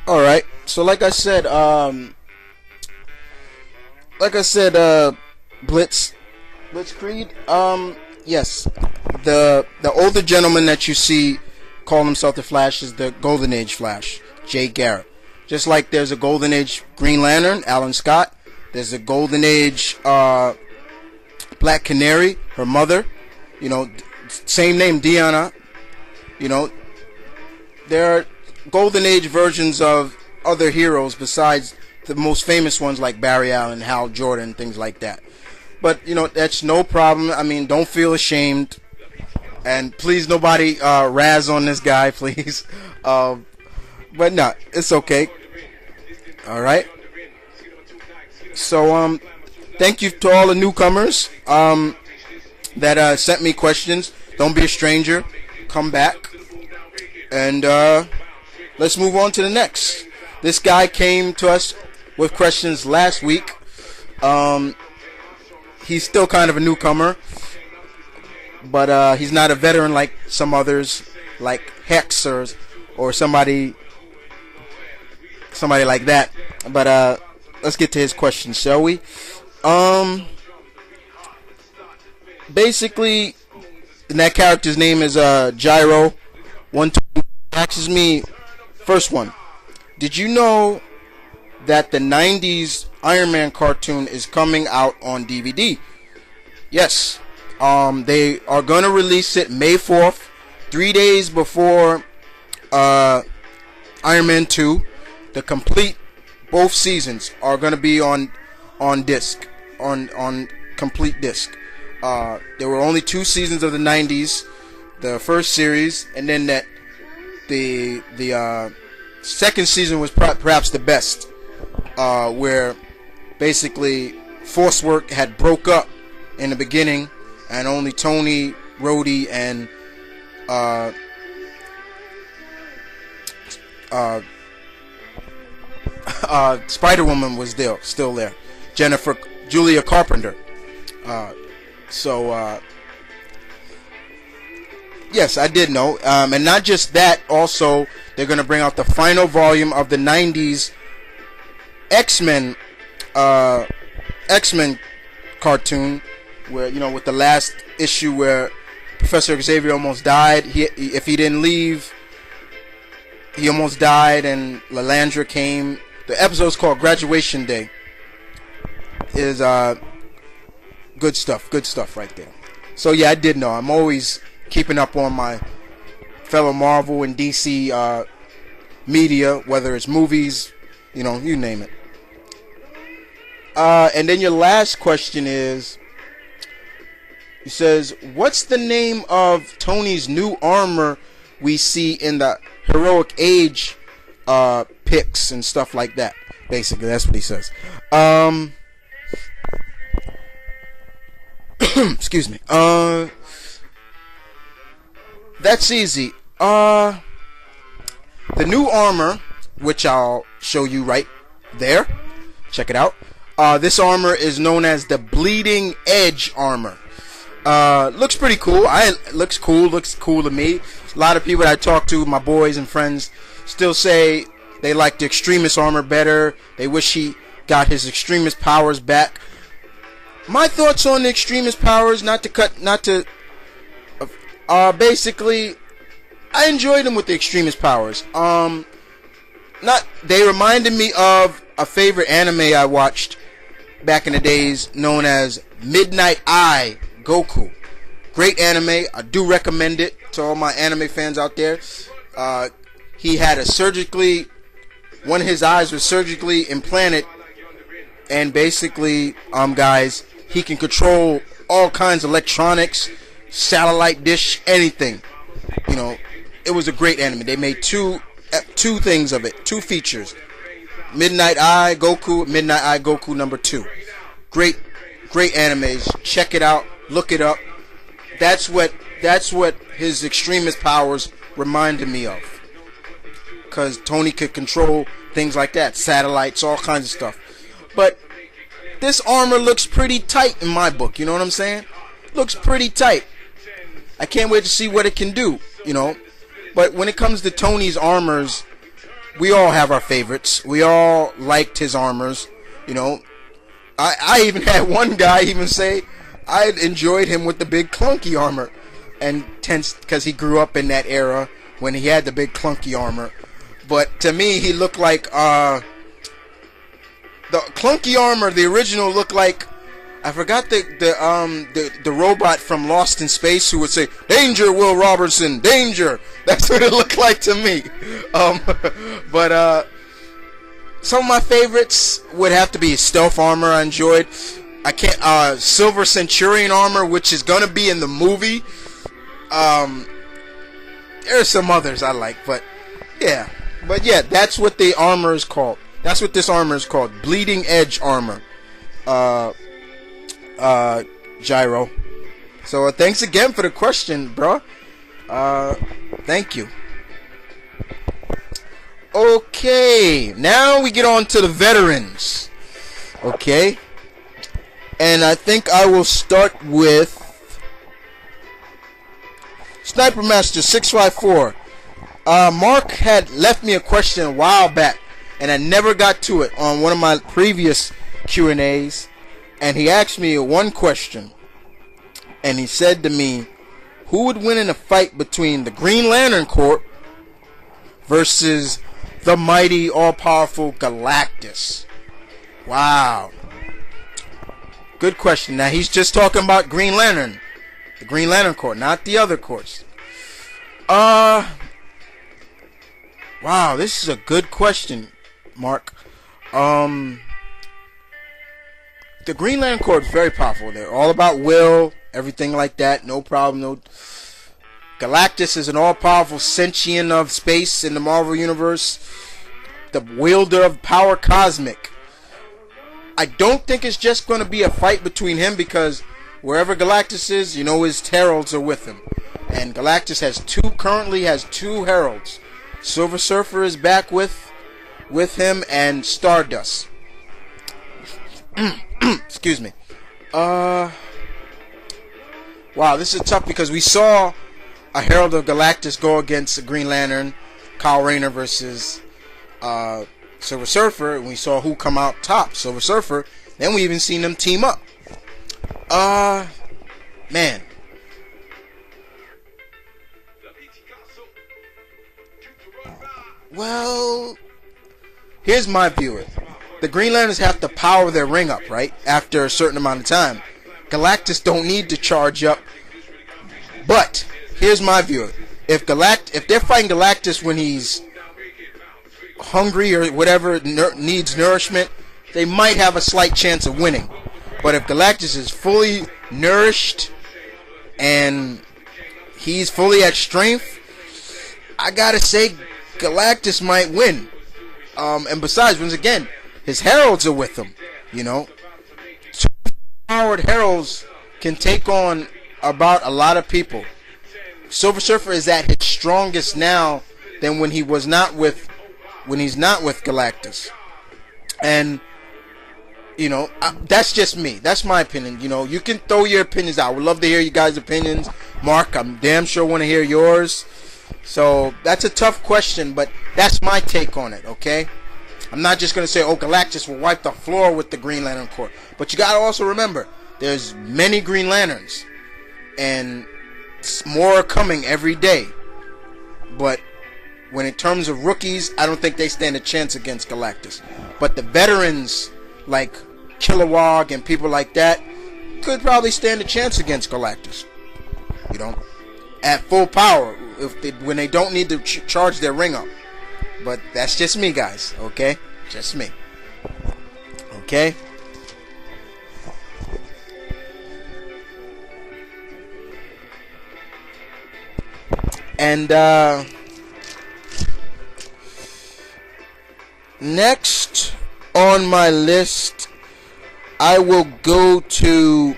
All right. So Blitz Blitzkrieg. Yes, the older gentleman that you see calling himself the Flash is the Golden Age Flash, Jay Garrett. Just like there's a Golden Age Green Lantern, Alan Scott. There's a Golden Age Black Canary, her mother. You know, same name, Deanna. You know, there are Golden Age versions of other heroes besides the most famous ones like Barry Allen, Hal Jordan, things like that. But, you know, that's no problem. I mean, don't feel ashamed. And please, nobody razz on this guy, please. But no, it's okay. All right. So, thank you to all the newcomers that sent me questions. Don't be a stranger. Come back. And let's move on to the next. This guy came to us with questions last week. He's still kind of a newcomer, but he's not a veteran like some others, like Hex or somebody like that. But let's get to his question, shall we? Basically, that character's name is Gyro. One asks me, first one, did you know that the 90s Iron Man cartoon is coming out on DVD? Yes. They are going to release it May 4th, 3 days before Iron Man 2. The complete, both seasons are going to be on disc, on complete disc. There were only 2 seasons of the 90s, the first series, and then the second season was perhaps the best, where basically Force Work had broke up in the beginning, and only Tony, Rhodey, and Spider-Woman was still there. Julia Carpenter. Yes, I did know. And not just that, also, they're going to bring out the final volume of the 90s X-Men cartoon, where, you know, with the last issue where Professor Xavier almost died. If he didn't leave, he almost died, and Lalandra came. The episode's called Graduation Day. Is good stuff right there. So yeah, I did know. I'm always keeping up on my fellow Marvel and DC media, whether it's movies, you know, you name it. And then your last question is, he says, what's the name of Tony's new armor we see in the Heroic Age pics and stuff like that? Basically, that's what he says. Excuse me. That's easy. The new armor, which I'll show you right there. Check it out. This armor is known as the Bleeding Edge armor. Looks pretty cool. Looks cool to me. A lot of people that I talk to, my boys and friends, still say they like the Extremis armor better. They wish he got his Extremis powers back. My thoughts on the Extremis powers, basically, I enjoyed them with the Extremis powers. They reminded me of a favorite anime I watched back in the days, known as Midnight Eye Goku. Great anime. I do recommend it to all my anime fans out there. He had one of his eyes was surgically implanted, and basically, guys, he can control all kinds of electronics, satellite dish, anything. You know, it was a great anime. They made two things of it, 2 features. Midnight Eye Goku, Midnight Eye Goku number 2. Great animes. Check it out. Look it up. That's what his Extremis powers reminded me of. Because Tony could control things like that, satellites, all kinds of stuff. But this armor looks pretty tight in my book. You know what I'm saying? Looks pretty tight. I can't wait to see what it can do. You know. But when it comes to Tony's armors, we all have our favorites. We all liked his armors. You know, I even had one guy even say I enjoyed him with the big clunky armor, and tense because he grew up in that era when he had the big clunky armor. But to me, he looked like the clunky armor. The original looked like, I forgot the robot from Lost in Space who would say, "Danger, Will Robertson, danger." That's what it looked like to me. But some of my favorites would have to be stealth armor. I enjoyed. I can't Silver Centurion armor, which is gonna be in the movie. There are some others I like, but yeah, that's what the armor is called. That's what this armor is called, Bleeding Edge armor. Gyro. So thanks again for the question, bro. Thank you. Okay, now we get on to the veterans. Okay, and I think I will start with Sniper Master 654. Mark had left me a question a while back, and I never got to it on one of my previous Q&As. And he asked me one question, and he said to me, who would win in a fight between the Green Lantern Corps versus the mighty, all-powerful Galactus? Wow. Good question. Now, he's just talking about Green Lantern. The Green Lantern Corps, not the other corps. Wow, this is a good question, Mark. The Green Lantern Corps is very powerful. They're all about will, everything like that. No problem. No. Galactus is an all-powerful sentient of space in the Marvel Universe. The wielder of power cosmic. I don't think it's just going to be a fight between him, because wherever Galactus is, you know, his heralds are with him. And Galactus currently has two heralds. Silver Surfer is back with him, and Stardust. Excuse me. Wow, this is tough because we saw a Herald of Galactus go against the Green Lantern, Kyle Rayner versus Silver Surfer, and we saw who come out top, Silver Surfer. Then we even seen them team up. Man. Well, here's my view. The Green Lanterns have to power their ring up, right? After a certain amount of time. Galactus don't need to charge up. But here's my view. If they're fighting Galactus when he's hungry or whatever, needs nourishment, they might have a slight chance of winning. But if Galactus is fully nourished and he's fully at strength, I gotta say Galactus might win. And besides, once again, his heralds are with him, you know. Two powered heralds can take on about a lot of people. Silver Surfer is at his strongest now than when he's not with Galactus. And you know, that's just me. That's my opinion. You know, you can throw your opinions out. I would love to hear you guys' opinions. Mark, I'm damn sure want to hear yours. So that's a tough question, but that's my take on it. Okay. I'm not just going to say, oh, Galactus will wipe the floor with the Green Lantern Corps. But you got to also remember, there's many Green Lanterns. And more are coming every day. But when in terms of rookies, I don't think they stand a chance against Galactus. But the veterans, like Kilowog and people like that, could probably stand a chance against Galactus. You know, at full power, when they don't need to charge their ring up. But that's just me, guys, okay? Just me. Okay? And, next on my list, I will go to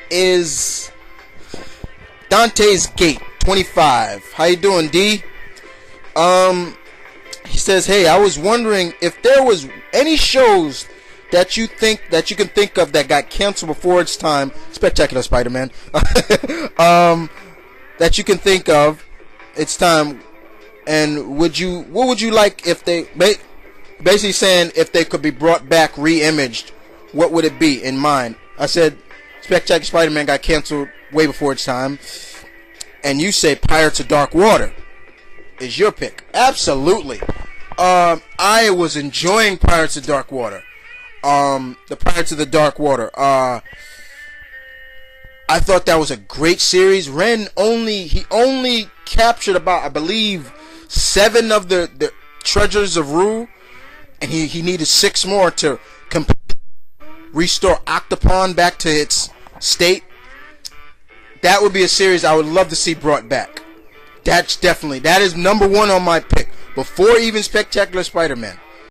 is Dante's Gate 25. How you doing, D? He says, hey, I was wondering if there was any shows that you can think of that got canceled before its time. Spectacular Spider-Man. That you can think of its time And what would you like if they basically saying if they could be brought back, re-imaged, what would it be in mind? I said Spectacular Spider-Man got canceled way before its time, and you say Pirates of Dark Water is your pick. Absolutely. I was enjoying Pirates of Dark Water. The Pirates of the Dark Water. I thought that was a great series. Ren only captured about, I believe, 7 of the treasures of Rue, and he needed 6 more to restore Octopon back to its state. That would be a series I would love to see brought back. That is number 1 on my pick before even Spectacular Spider-Man.